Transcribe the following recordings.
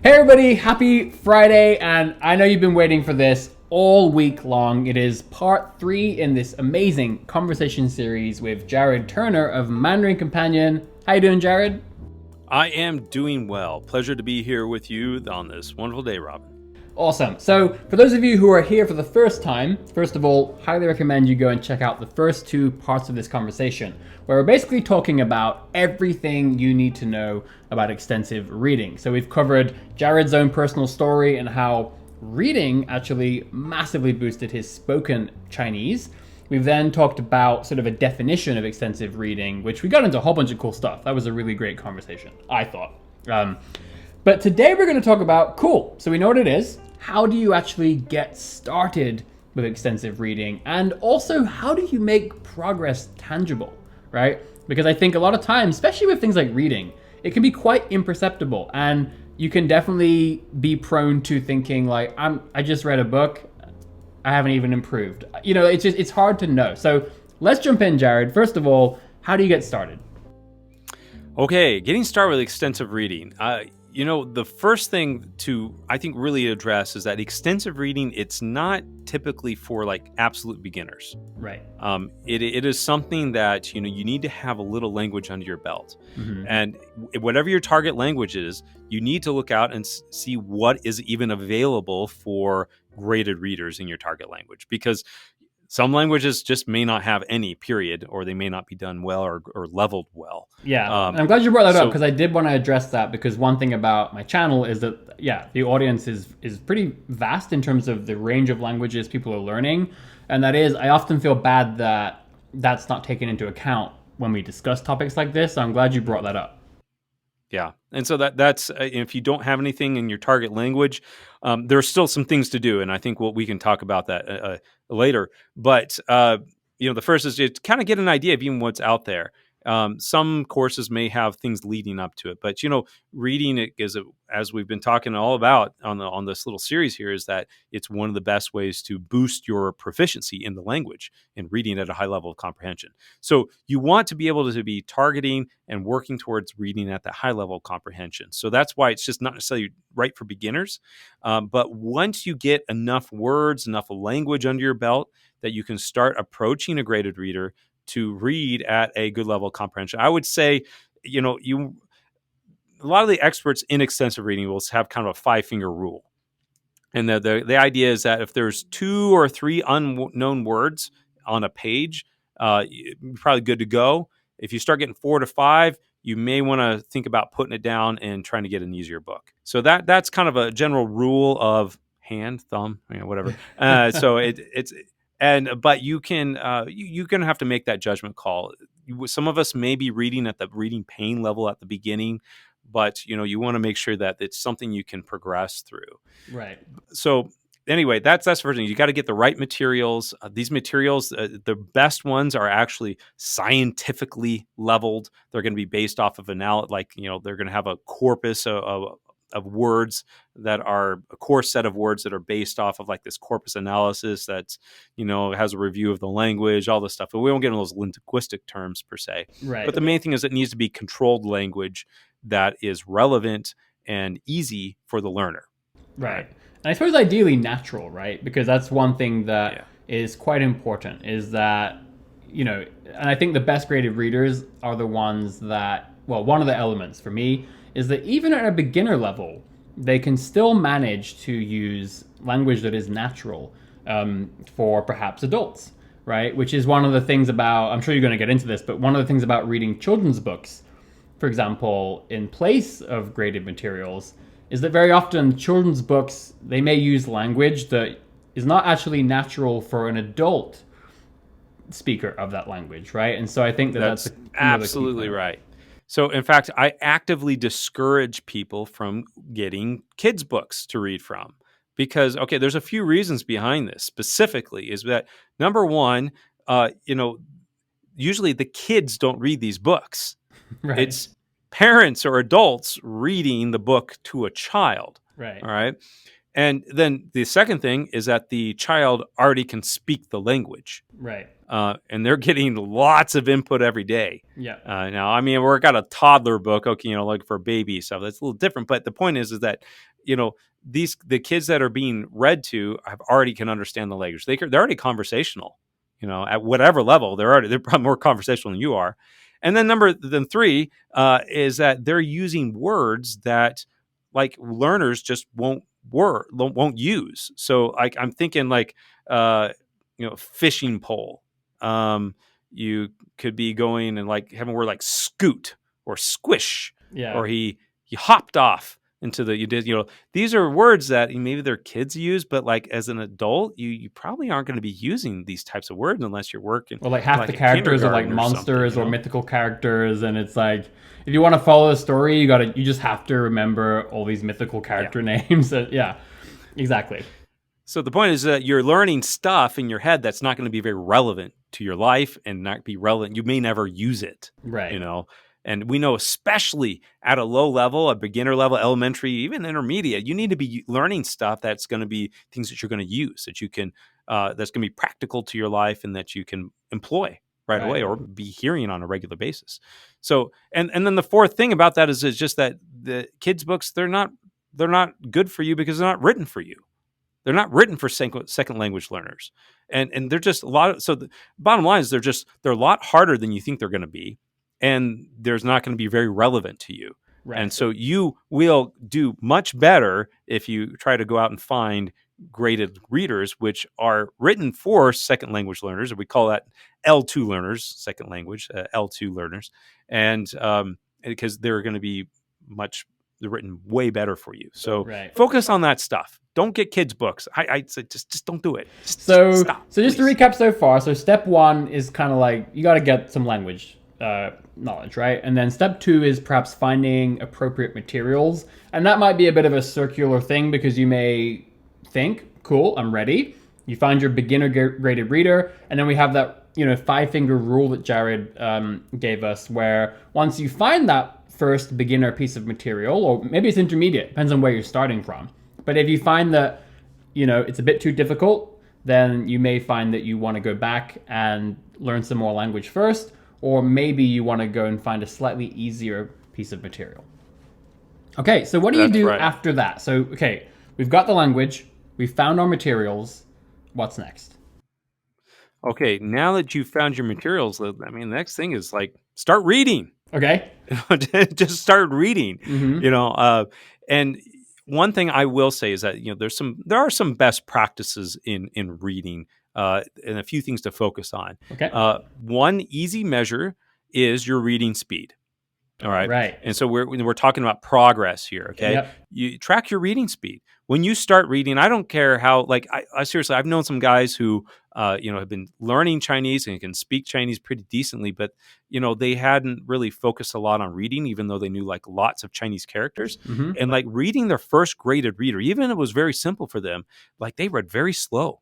Hey everybody, happy Friday, and I know you've been waiting for this all week long. It is part 3 in this amazing conversation series with Jared Turner of Mandarin Companion. How you doing, Jared? I am doing well. Pleasure to be here with you on this wonderful day, Robin. Awesome. So, for those of you who are here for the first time, first of all, highly recommend you go and check out the first 2 parts of this conversation, where we're basically talking about everything you need to know about extensive reading. So, we've covered Jared's own personal story and how reading actually massively boosted his spoken Chinese. We've then talked about sort of a definition of extensive reading, which we got into a whole bunch of cool stuff. That was a really great conversation, I thought. But today we're going to talk about, cool, so we know what it is. How do you actually get started with extensive reading? And also, how do you make progress tangible, right? Because I think a lot of times, especially with things like reading, it can be quite imperceptible. And you can definitely be prone to thinking like, I just read a book, I haven't even improved. It's hard to know. So let's jump in, Jared. First of all, how do you get started? Okay, getting started with extensive reading. The first thing to, I think, really address is that extensive reading, it's not typically for like absolute beginners. Right. It is something that, you need to have a little language under your belt. Mm-hmm. And whatever your target language is, you need to look out and see what is even available for graded readers in your target language. Because some languages just may not have any, period, or they may not be done well or leveled well. Yeah, and I'm glad you brought that up So because I did want to address that because one thing about my channel is that the audience is pretty vast in terms of the range of languages people are learning, and that is I often feel bad that that's not taken into account when we discuss topics like this. So I'm glad you brought that up. yeah, and so that's if you don't have anything in your target language, there are still some things to do, and I think we can talk about that later. But the first is to kind of get an idea of even what's out there. Some courses may have things leading up to it, but reading it is as we've been talking all about on this little series here, is that it's one of the best ways to boost your proficiency in the language and reading at a high level of comprehension. So you want to be able to be targeting and working towards reading at that high level of comprehension. So that's why it's just not necessarily right for beginners. But once you get enough words, enough language under your belt that you can start approaching a graded reader to read at a good level of comprehension. I would say, a lot of the experts in extensive reading will have kind of a 5-finger rule. And the idea is that if there's 2 or 3 unknown words on a page, you're probably good to go. If you start getting 4 to 5, you may want to think about putting it down and trying to get an easier book. So that's kind of a general rule of hand, thumb, whatever. But you can you're going to have to make that judgment call. Some of us may be reading at the reading pain level at the beginning, but you want to make sure that it's something you can progress through. Right. So anyway, that's the first thing. You got to get the right materials. These materials, the best ones are actually scientifically leveled. They're going to be based off of they're going to have a corpus of words that are a core set of words that are based off of like this corpus analysis that's has a review of the language, all this stuff. But we won't get into those linguistic terms per se. Right. But the main thing is it needs to be controlled language that is relevant and easy for the learner. Right. And I suppose ideally natural, right? Because that's one thing that Yeah. is quite important is that, and I think the best graded readers are the ones that, well, one of the elements for me is that even at a beginner level, they can still manage to use language that is natural for perhaps adults, right? Which is one of the things about, I'm sure you're going to get into this, but one of the things about reading children's books, for example, in place of graded materials, is that very often children's books, they may use language that is not actually natural for an adult speaker of that language, right? And so I think that's absolutely right. So in fact, I actively discourage people from getting kids' books to read from because, okay, there's a few reasons behind this. Specifically is that, number one, usually the kids don't read these books. Right. It's parents or adults reading the book to a child. Right. All right. And then the second thing is that the child already can speak the language. Right. and they're getting lots of input every day. Yeah. Now, I mean, we've got a toddler book, okay, like for baby stuff. That's a little different. But the point is that, the kids that are being read to have already can understand the language. They're already conversational, at whatever level. They're probably more conversational than you are. And then three is that they're using words that like learners just won't use. So like I'm thinking like fishing pole. You could be going and like having a word like scoot or squish, or he hopped off into the these are words that maybe their kids use, but like as an adult you probably aren't going to be using these types of words unless you're working. Well, like half the characters are like monsters or mythical characters, and it's like if you want to follow the story, you just have to remember all these mythical character names. Yeah, exactly. So the point is that you're learning stuff in your head that's not going to be very relevant to your life and not be relevant. You may never use it, right? And we know, especially at a low level, a beginner level, elementary, even intermediate, you need to be learning stuff that's going to be things that you're going to use, that you can, that's going to be practical to your life and that you can employ right away or be hearing on a regular basis. So, and then the fourth thing about that is just that the kids' books, they're not good for you because they're not written for you. They're not written for second language learners, and they're just a lot. So the bottom line is they're a lot harder than you think they're going to be, and there's not going to be very relevant to you. Right. And so you will do much better if you try to go out and find graded readers, which are written for second language learners, or we call that L2 learners, second language, L2 learners, and because they're going to be they're written way better for you. So focus on that stuff. Don't get kids' books. I say just don't do it. So stop, just to recap so far, so step one is kind of like you got to get some language knowledge, right? And then step two is perhaps finding appropriate materials. And that might be a bit of a circular thing because you may think, cool, I'm ready. You find your beginner graded reader. And then we have that 5-finger rule that Jared gave us, where once you find that first beginner piece of material, or maybe it's intermediate, depends on where you're starting from. But if you find that, it's a bit too difficult, then you may find that you want to go back and learn some more language first, or maybe you want to go and find a slightly easier piece of material. Okay, so what do you do after that? So, okay, we've got the language, we've found our materials. What's next? Okay, now that you've found your materials, I mean, the next thing is like start reading. Okay. Just start reading. Mm-hmm. And one thing I will say is that there are some best practices in reading, and a few things to focus on. Okay. One easy measure is your reading speed. All right. Right. And so we're talking about progress here. Okay. Yep. You track your reading speed. When you start reading, I don't care how, like, I seriously, I've known some guys who, have been learning Chinese and can speak Chinese pretty decently, but, they hadn't really focused a lot on reading, even though they knew like lots of Chinese characters. Mm-hmm. And like reading their first graded reader, even if it was very simple for them, like they read very slow,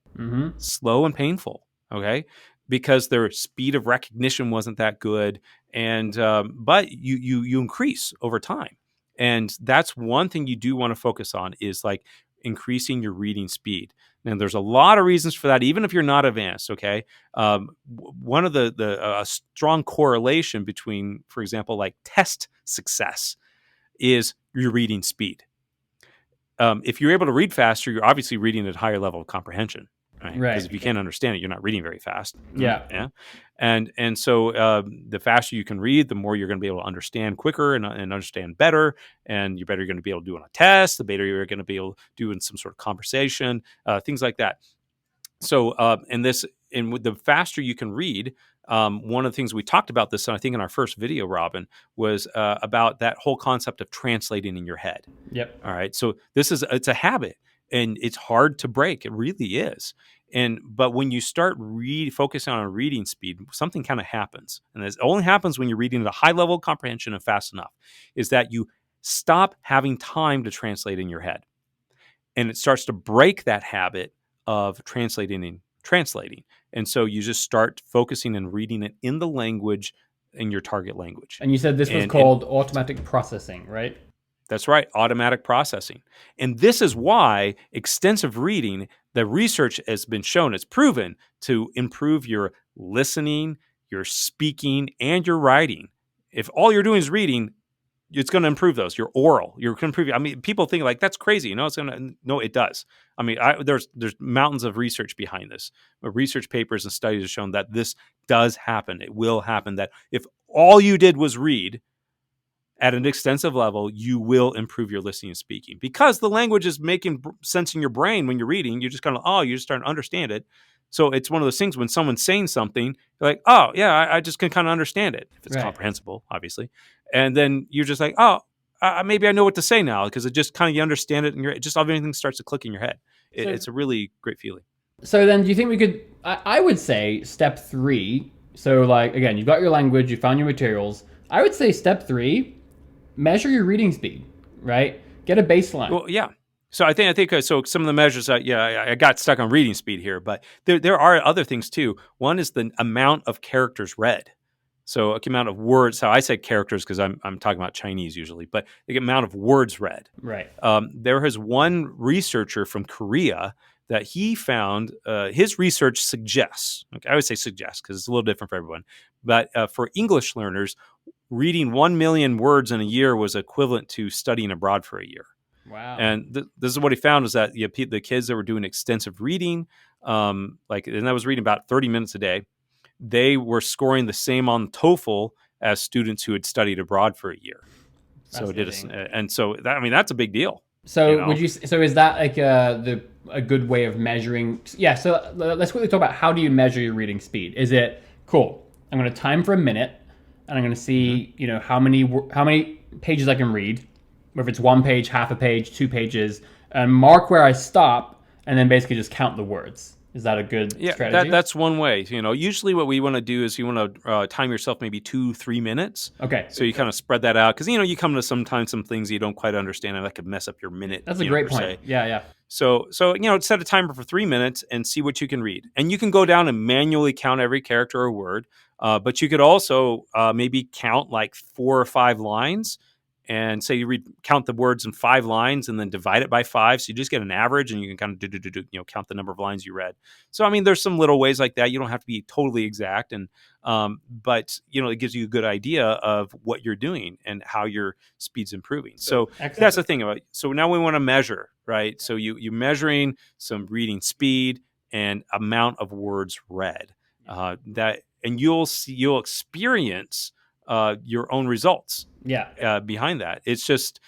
slow and painful. Okay. Because their speed of recognition wasn't that good. And, but you increase over time. And that's one thing you do want to focus on is like increasing your reading speed. And there's a lot of reasons for that, even if you're not advanced. Okay. One of the strong correlation between, for example, like test success is your reading speed. If you're able to read faster, you're obviously reading at a higher level of comprehension. Right. Because if you can't understand it, you're not reading very fast. Yeah. Yeah. And so the faster you can read, the more you're going to be able to understand quicker and understand better. And the better you're going to be able to do on a test, the better you're going to be able to do in some sort of conversation, things like that. So, and with the faster you can read, one of the things we talked about this, I think in our first video, Robin, was about that whole concept of translating in your head. Yep. All right. So it's a habit. And it's hard to break. It really is. But when you start focusing on reading speed, something kind of happens. And it only happens when you're reading at a high level of comprehension and fast enough, is that you stop having time to translate in your head. And it starts to break that habit of translating. And so you just start focusing and reading it in the language, in your target language. And you said this was called automatic processing, right? That's right, automatic processing. And this is why extensive reading, the research has been shown, it's proven to improve your listening, you're speaking, and you're writing. If all you're doing is reading, it's going to improve those. Your oral, you're going to improve. I mean, people think like that's crazy. It's going to. No, it does. I mean, there's mountains of research behind this. Research papers and studies have shown that this does happen. It will happen. That if all you did was read at an extensive level, you will improve your listening and speaking because the language is making sense in your brain when you're reading. You're just kind of, you're just starting to understand it. So it's one of those things when someone's saying something, you're like, oh, yeah, I just can kind of understand it if it's comprehensible, obviously. And then you're just like, maybe I know what to say now because it just kind of, you understand it and just everything starts to click in your head. It's a really great feeling. So then do you think we could, I would say step 3. So like, again, you've got your language, you found your materials. I would say step 3, measure your reading speed, right? Get a baseline. Well, yeah. So I think so. Some of the measures, I got stuck on reading speed here, but there are other things too. One is the amount of characters read. So the amount of words. So I say characters because I'm talking about Chinese usually, but the amount of words read. Right. There is one researcher from Korea that he found. His research suggests. Okay, I would say suggests because it's a little different for everyone. But for English learners, reading 1 million words in a year was equivalent to studying abroad for a year. Wow. And this is what he found is that the kids that were doing extensive reading, and I was reading about 30 minutes a day, they were scoring the same on TOEFL as students who had studied abroad for a year. So that's a big deal. So so is that like a good way of measuring? Yeah. So let's quickly talk about how do you measure your reading speed? Is it cool? I'm going to time for a minute and I'm going to see, how many pages I can read. Whether it's 1 page, half a page, 2 pages, and mark where I stop, and then basically just count the words. Is that a good strategy? That's one way. Usually what we want to do is you want to time yourself maybe 2-3 minutes. Okay. So you kind of spread that out because you come to sometimes some things you don't quite understand and that could mess up your minute. That's a great point. Yeah. So set a timer for 3 minutes and see what you can read, and you can go down and manually count every character or word. But you could also maybe count like 4 or 5 lines. And say you count the words in 5 lines and then divide it by 5. So you just get an average and you can kind of count the number of lines you read. So, I mean, there's some little ways like that. You don't have to be totally exact. And, but it gives you a good idea of what you're doing and how your speed's improving. So that's the thing about it. So now we want to measure, right? So you're measuring some reading speed and amount of words read and you'll experience your own results. Behind that, it's just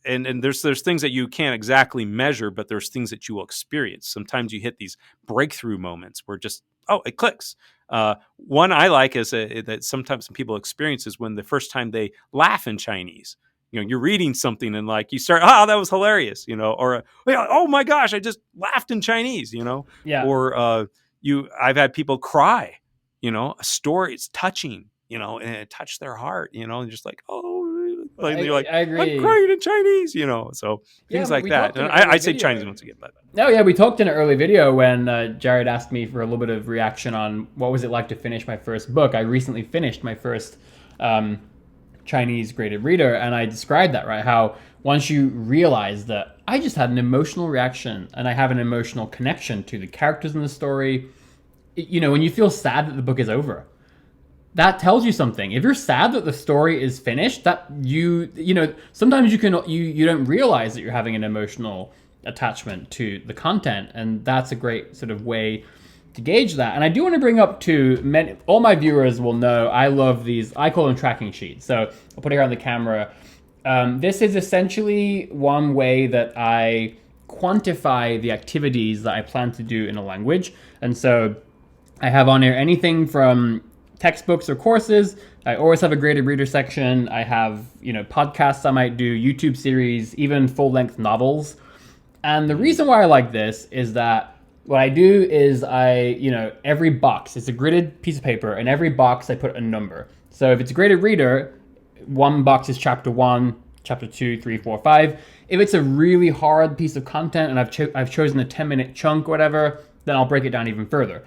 and there's things that you can't exactly measure, but there's things that you will experience. Sometimes you hit these breakthrough moments where just it clicks. One I like is that sometimes people experience is when the first time they laugh in Chinese. You're reading something and like you start, that was hilarious, or oh my gosh, I just laughed in Chinese, or I've had people cry, a story, it's touching. And it touched their heart, and just like, I agree. I'm crying in Chinese, so things like that. And I say Chinese once again, but we talked in an early video when Jared asked me for a little bit of reaction on what was it like to finish my first book. I recently finished my first Chinese graded reader, and I described that, right? How once you realize that I just had an emotional reaction and I have an emotional connection to the characters in the story, when you feel sad that the book is over. That tells you something. If you're sad that the story is finished, that sometimes you don't realize that you're having an emotional attachment to the content, and that's a great sort of way to gauge that. And I do want to bring up all my viewers will know I love these. I call them tracking sheets. So I'll put it here on the camera. This is essentially one way that I quantify the activities that I plan to do in a language, and so I have on here anything from textbooks or courses. I always have a graded reader section. I have, podcasts I might do, YouTube series, even full-length novels. And the reason why I like this is that what I do is every box, it's a gridded piece of paper, and every box I put a number. So if it's a graded reader, one box is chapter 1, chapter 2, 3, 4, 5. If it's a really hard piece of content and I've chosen a 10-minute chunk or whatever, then I'll break it down even further.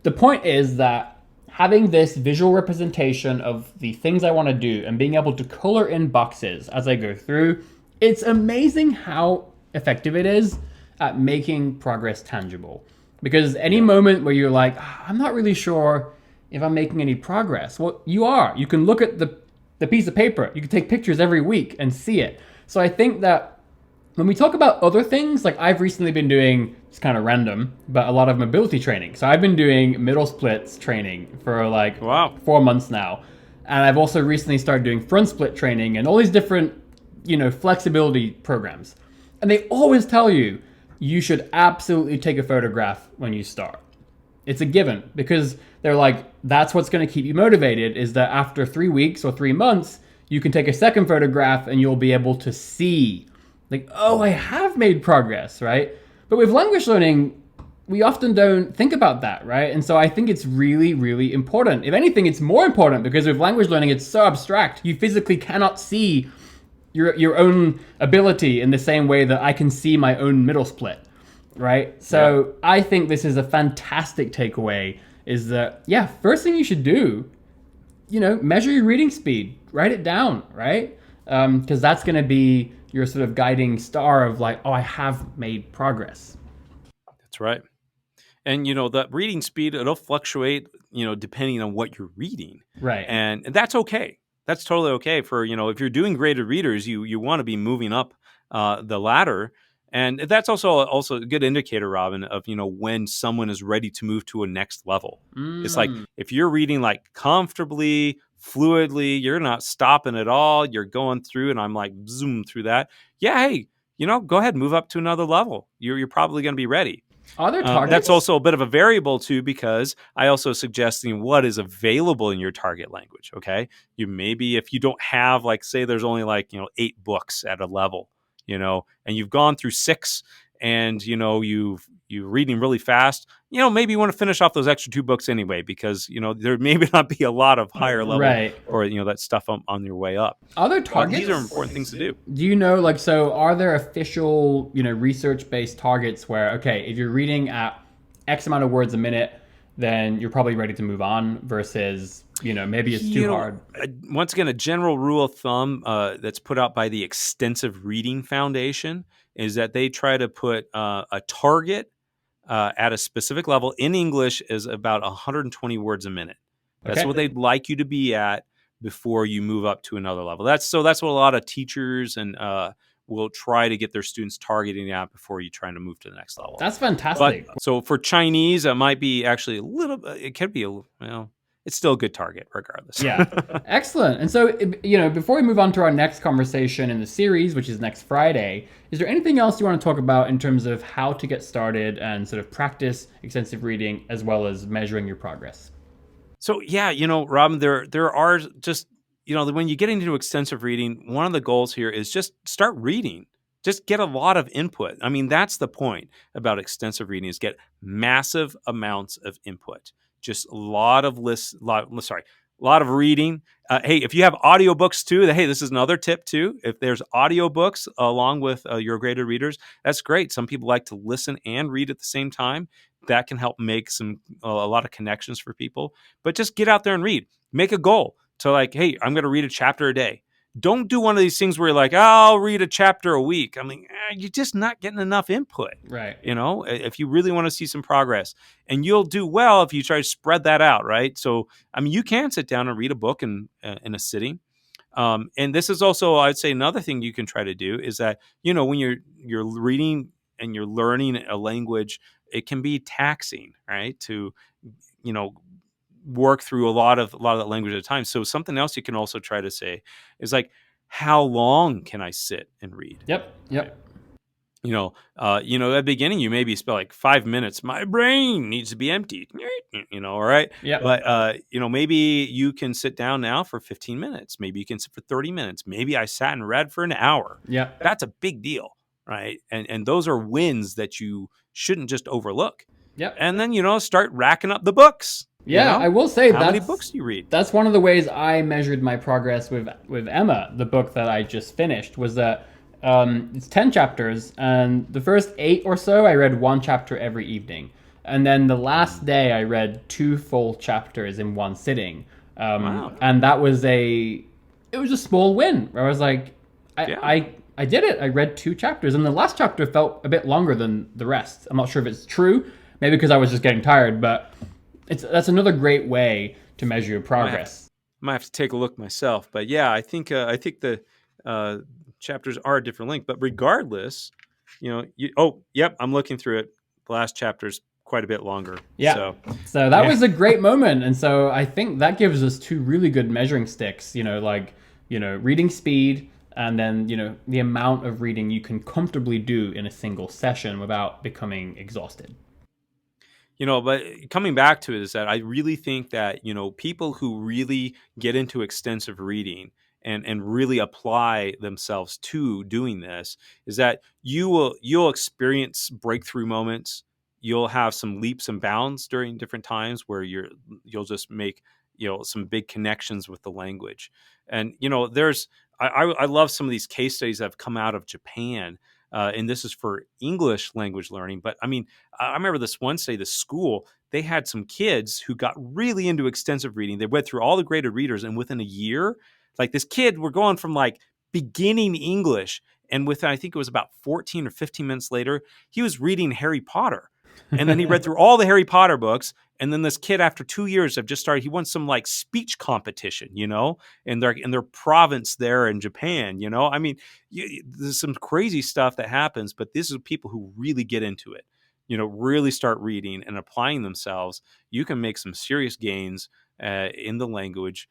The point is that having this visual representation of the things I want to do and being able to color in boxes as I go through, it's amazing how effective it is at making progress tangible. Because any moment where you're like, I'm not really sure if I'm making any progress. Well, you are. You can look at the piece of paper. You can take pictures every week and see it. So I think that when we talk about other things, like I've recently been doing, it's kind of random, but a lot of mobility training. So I've been doing middle splits training for like 4 months now. And I've also recently started doing front split training and all these different, flexibility programs. And they always tell you, you should absolutely take a photograph when you start. It's a given because they're like, that's what's going to keep you motivated, is that after 3 weeks or 3 months, you can take a second photograph and you'll be able to see like, oh, I have made progress, right? But with language learning, we often don't think about that, right? And so I think it's really, really important. If anything, it's more important because with language learning, it's so abstract. You physically cannot see your own ability in the same way that I can see my own middle split, right? So I think this is a fantastic takeaway, is that, first thing you should do, measure your reading speed, write it down, right? Because that's going to be your sort of guiding star of like, oh, I have made progress. That's right. And, the reading speed, it'll fluctuate, depending on what you're reading. Right. And that's okay. That's totally okay for, if you're doing graded readers, you want to be moving up the ladder. And that's also a good indicator, Robin, of, when someone is ready to move to a next level. It's like, if you're reading like comfortably, fluidly, you're not stopping at all, you're going through, and I'm like zoom through that. Yeah, hey, go ahead and move up to another level. You're probably going to be ready. Are there targets? That's also a bit of a variable too, because I also suggesting what is available in your target language. Okay, you maybe if you don't have like, say there's only like 8 books at a level, and you've gone through 6, and you're reading really fast, maybe you want to finish off those extra 2 books anyway, because there maybe not be a lot of higher level or that stuff on your way up. Are there targets? These are important things to do. Do you know, so are there official research-based targets where, okay, if you're reading at X amount of words a minute, then you're probably ready to move on, versus maybe it's too hard? Once again, a general rule of thumb that's put out by the Extensive Reading Foundation is that they try to put a target at a specific level in English is about 120 words a minute. That's what they'd like you to be at before you move up to another level. That's what a lot of teachers and will try to get their students targeting at before you trying to move to the next level. That's fantastic. But, so for Chinese, it might be actually a little. It could be it's still a good target regardless. Yeah. Excellent. And so, before we move on to our next conversation in the series, which is next Friday, is there anything else you want to talk about in terms of how to get started and sort of practice extensive reading as well as measuring your progress? So, Robin, there are just, when you get into extensive reading, one of the goals here is just start reading. Just get a lot of input. I mean, that's the point about extensive reading, is get massive amounts of input. Just a lot of reading. Hey, if you have audiobooks too, hey, this is another tip too. If there's audiobooks along with your graded readers, that's great. Some people like to listen and read at the same time. That can help make a lot of connections for people. But just get out there and read. Make a goal to like, hey, I'm going to read a chapter a day. Don't do one of these things where you're like, I'll read a chapter a week. I mean, you're just not getting enough input. Right. If you really want to see some progress, and you'll do well if you try to spread that out, right? So, I mean, you can sit down and read a book in a sitting. And this is also, I'd say, another thing you can try to do is that, when you're reading and you're learning a language, it can be taxing, right? To, work through a lot of that language at a time. So something else you can also try to say is like, how long can I sit and read? Yep. Right? At the beginning, you maybe spend like 5 minutes. My brain needs to be emptied. All right. Yeah. But maybe you can sit down now for 15 minutes. Maybe you can sit for 30 minutes. Maybe I sat and read for an hour. Yeah. That's a big deal, right? And those are wins that you shouldn't just overlook. Yep. And then start racking up the books. Yeah, I will say how many books do you read? That's one of the ways I measured my progress with Emma, the book that I just finished, was that it's 10 chapters, and the first 8 or so, I read 1 chapter every evening. And then the last day, I read 2 full chapters in one sitting. Wow. And that was a small win, where I was like, I did it. I read 2 chapters, and the last chapter felt a bit longer than the rest. I'm not sure if it's true, maybe because I was just getting tired, but that's another great way to measure your progress. Might have to take a look myself, but yeah, I think the chapters are a different length. But regardless, yep, I'm looking through it. The last chapter's quite a bit longer. Yeah. So that was a great moment, and so I think that gives us two really good measuring sticks. Reading speed, and then the amount of reading you can comfortably do in a single session without becoming exhausted. But coming back to it is that I really think that, people who really get into extensive reading and really apply themselves to doing this is that you'll experience breakthrough moments. You'll have some leaps and bounds during different times where you'll just make, some big connections with the language. And, I love some of these case studies that have come out of Japan. And this is for English language learning. But I mean, I remember this one study, the school, they had some kids who got really into extensive reading. They went through all the graded readers, and within a year, like this kid, we're going from like beginning English, and within, I think it was about 14 or 15 minutes later, he was reading Harry Potter. And then he read through all the Harry Potter books. And then this kid, after 2 years, have just started. He won some like speech competition, in their province there in Japan. I mean, there's some crazy stuff that happens, but this is people who really get into it. Really start reading and applying themselves. You can make some serious gains in the language.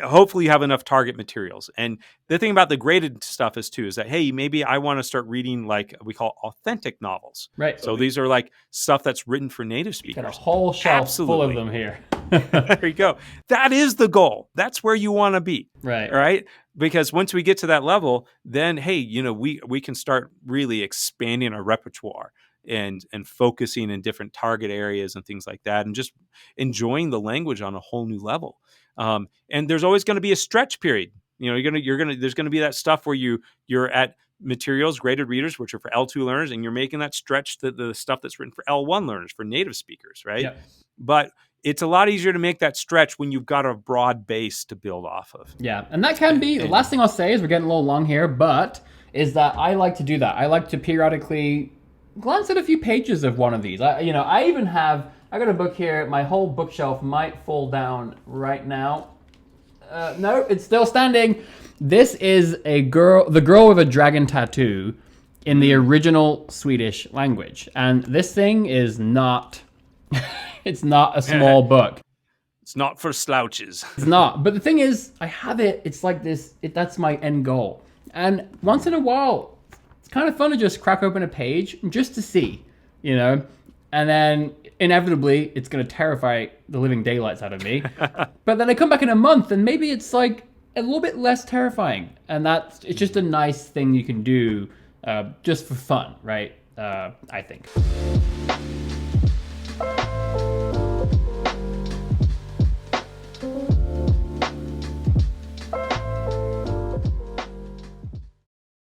Hopefully you have enough target materials. And the thing about the graded stuff is that, hey, maybe I want to start reading like we call authentic novels. Right. So these are like stuff that's written for native speakers. Got a whole shelf full of them here. There you go. That is the goal. That's where you want to be. Right. Right. Because once we get to that level, then, hey, we can start really expanding our repertoire and focusing in different target areas and things like that, and just enjoying the language on a whole new level. And there's always going to be a stretch period. There's going to be that stuff where you're at materials, graded readers, which are for L2 learners, and you're making that stretch to the stuff that's written for L1 learners, for native speakers, right? Yep. But it's a lot easier to make that stretch when you've got a broad base to build off of. Yeah, and that can be, the last thing I'll say is we're getting a little long here, but is that I like to do that. I like to periodically glance at a few pages of one of these. I got a book here. My whole bookshelf might fall down right now. No, it's still standing. This is the girl with a dragon tattoo in the original Swedish language. And this thing is not, it's not a small book. It's not for slouches. It's not. But the thing is, I have it. It's like this. That's my end goal. And once in a while, it's kind of fun to just crack open a page just to see, And then inevitably, it's going to terrify the living daylights out of me. But then I come back in a month, and maybe it's like a little bit less terrifying. And it's just a nice thing you can do just for fun, right? I think.